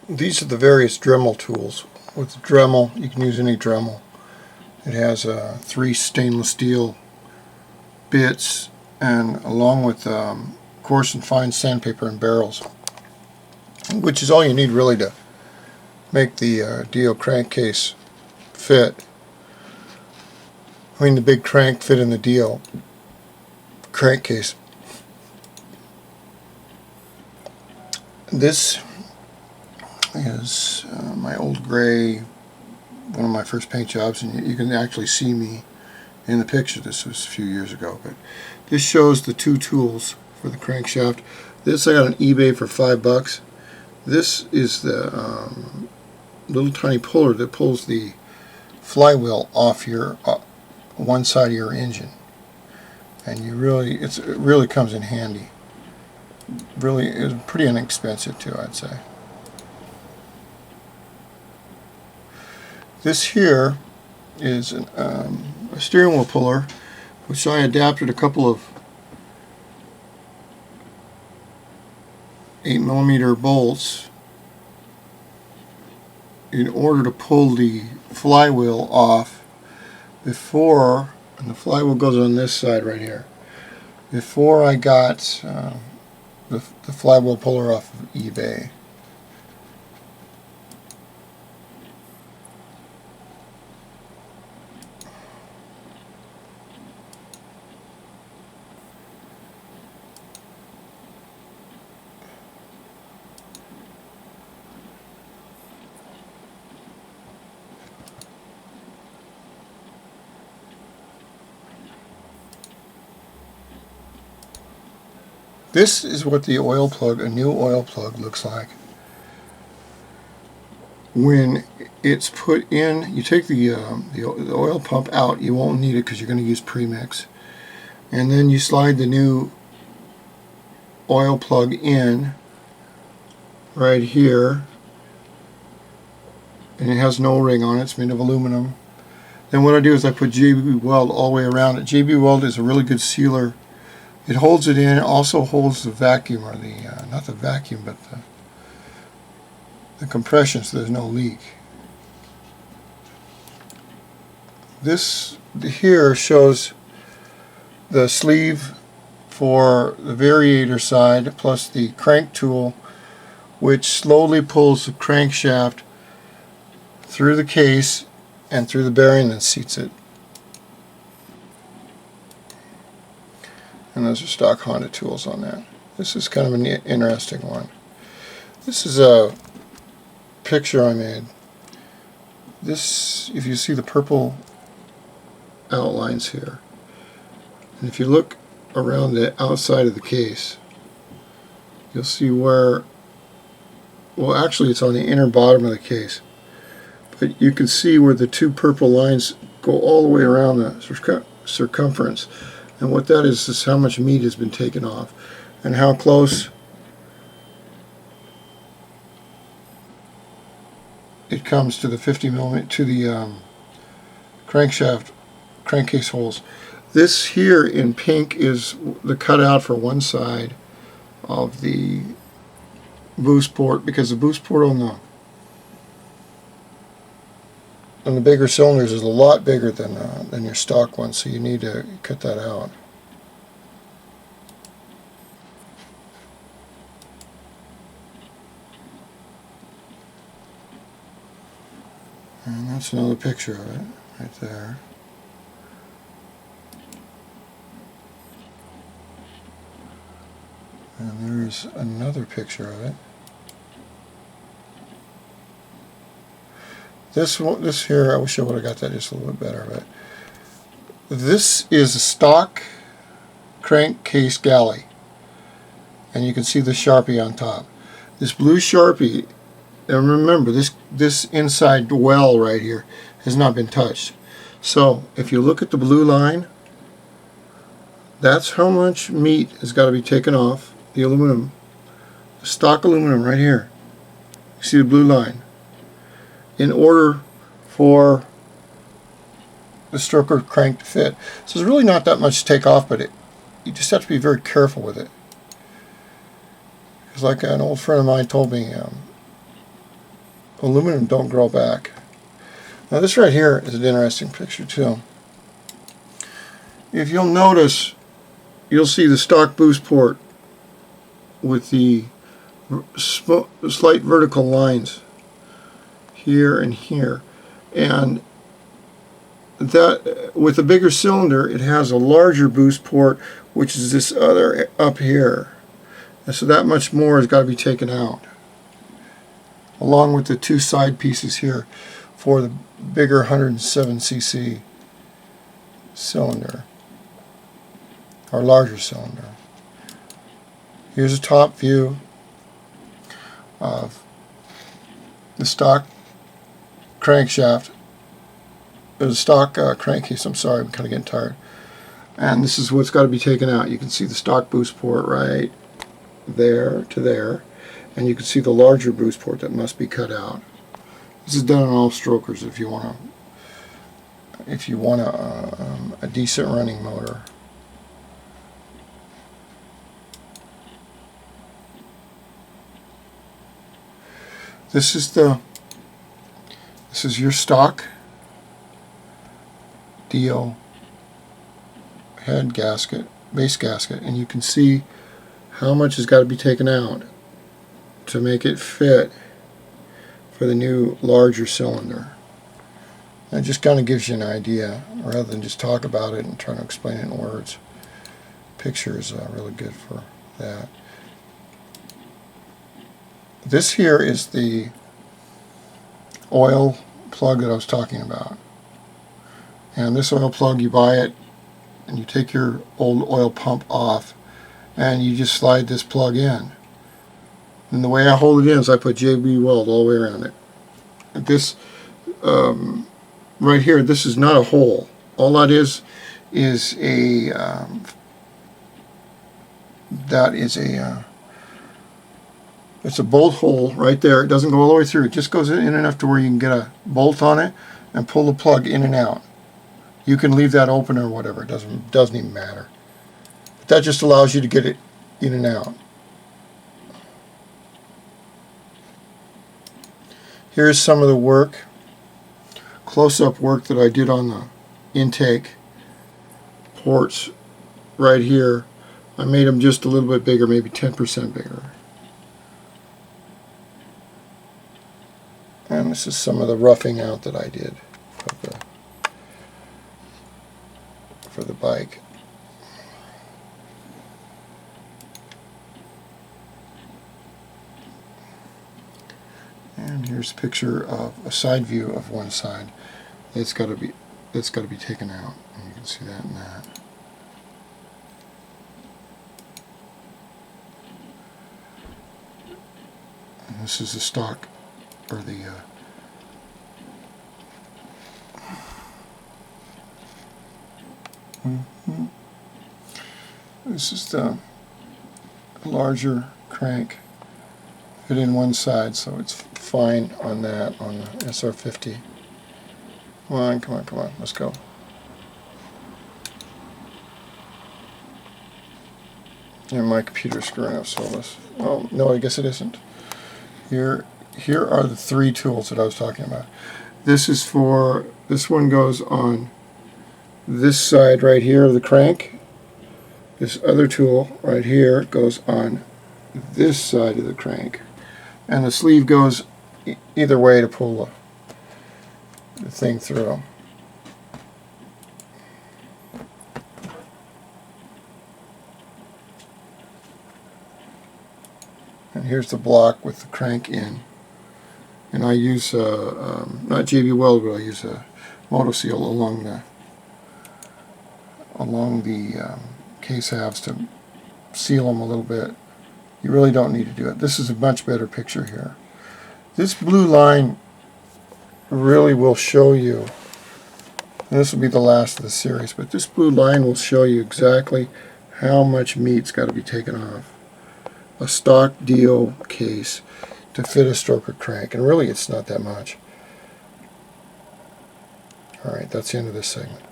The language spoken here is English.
These are the various Dremel tools. With the Dremel, you can use any Dremel. It has 3 stainless steel bits, and along with coarse and fine sandpaper and barrels, which is all you need really to make the Dio crankcase fit. I mean, the big crank fit in the Dio crankcase. This is my old gray, one of my first paint jobs, and you can actually see me in the picture. This was a few years ago, but this shows the 2 tools for the crankshaft. This I got on eBay for $5. This is the little tiny puller that pulls the flywheel off your one side of your engine, and it really comes in handy. Really, it's pretty inexpensive too, I'd say. This here is a steering wheel puller, which I adapted a couple of 8mm bolts in order to pull the flywheel off before, and the flywheel goes on this side right here, before I got the flywheel puller off of eBay. This is what the oil plug, a new oil plug, looks like. When it's put in, you take the oil pump out. You won't need it because you're going to use premix. And then you slide the new oil plug in right here. And it has no ring on it. It's made of aluminum. Then what I do is I put JB Weld all the way around it. JB Weld is a really good sealer. It holds it in. It also holds the vacuum, or the not the vacuum, but the compression, so there's no leak. This here shows the sleeve for the variator side, plus the crank tool, which slowly pulls the crankshaft through the case and through the bearing that seats it. And those are stock Honda tools on that. This is kind of an interesting one. This is a picture I made. This, if you see the purple outlines here, and if you look around the outside of the case, you'll see where, well, actually it's on the inner bottom of the case, but you can see where the 2 purple lines go all the way around the circumference. And what that is how much meat has been taken off, and how close it comes to the 50mm, to the crankshaft, crankcase holes. This here in pink is the cutout for one side of the boost port, because the boost port on the bigger cylinders is a lot bigger than your stock one, so you need to cut that out. And that's another picture of it right there. And there's another picture of it. This here, I wish I would have got that just a little bit better. But this is a stock crankcase galley, and you can see the Sharpie on top. This blue Sharpie, and remember, this inside well right here has not been touched. So if you look at the blue line, that's how much meat has got to be taken off the aluminum, the stock aluminum right here. You see the blue line? In order for the stroker crank to fit. So there's really not that much to take off, but you just have to be very careful with it. Because like an old friend of mine told me, aluminum don't grow back. Now this right here is an interesting picture too. If you'll notice, you'll see the stock boost port with the slight vertical lines here and here, and that with a bigger cylinder it has a larger boost port, which is this other up here, and so that much more has got to be taken out, along with the two side pieces here for the bigger 107cc cylinder, or larger cylinder. Here's a top view of the stock crankshaft, the stock crankcase. I'm sorry, I'm kind of getting tired. And this is what's got to be taken out. You can see the stock boost port right there to there, and you can see the larger boost port that must be cut out. This is done on all strokers if you want a decent running motor. This is your stock DIO head gasket, base gasket, and you can see how much has got to be taken out to make it fit for the new larger cylinder. That just kind of gives you an idea, rather than just talk about it and trying to explain it in words. Picture is really good for that. This here is the oil plug that I was talking about. And this oil plug, you buy it and you take your old oil pump off and you just slide this plug in. And the way I hold it in is I put JB weld all the way around it. This right here, this is not a hole. All that is a it's a bolt hole right there. It doesn't go all the way through. It just goes in enough to where you can get a bolt on it and pull the plug in and out. You can leave that open or whatever. It doesn't even matter. But that just allows you to get it in and out. Here's some of the work, close-up work that I did on the intake ports right here. I made them just a little bit bigger, maybe 10% bigger. And this is some of the roughing out that I did for the bike. And here's a picture of a side view of one side. It's got to be taken out, and you can see that and that. And this is the stock, or the this is the larger crank fit in one side, so it's fine on that, on the SR50. Come on, let's go. And my computer's screwing up, so let's, oh no, I guess it isn't. Here are the three tools that I was talking about. This one goes on this side right here of the crank. This other tool right here goes on this side of the crank. And the sleeve goes either way to pull the thing through. And here's the block with the crank in. And I use not JB Weld, but I use a Moto Seal along the case halves to seal them a little bit. You really don't need to do it. This is a much better picture here. This blue line really will show you, and this will be the last of the series, but this blue line will show you exactly how much meat's got to be taken off a stock DIO case to fit a stroker crank, and really it's not that much. Alright, that's the end of this segment.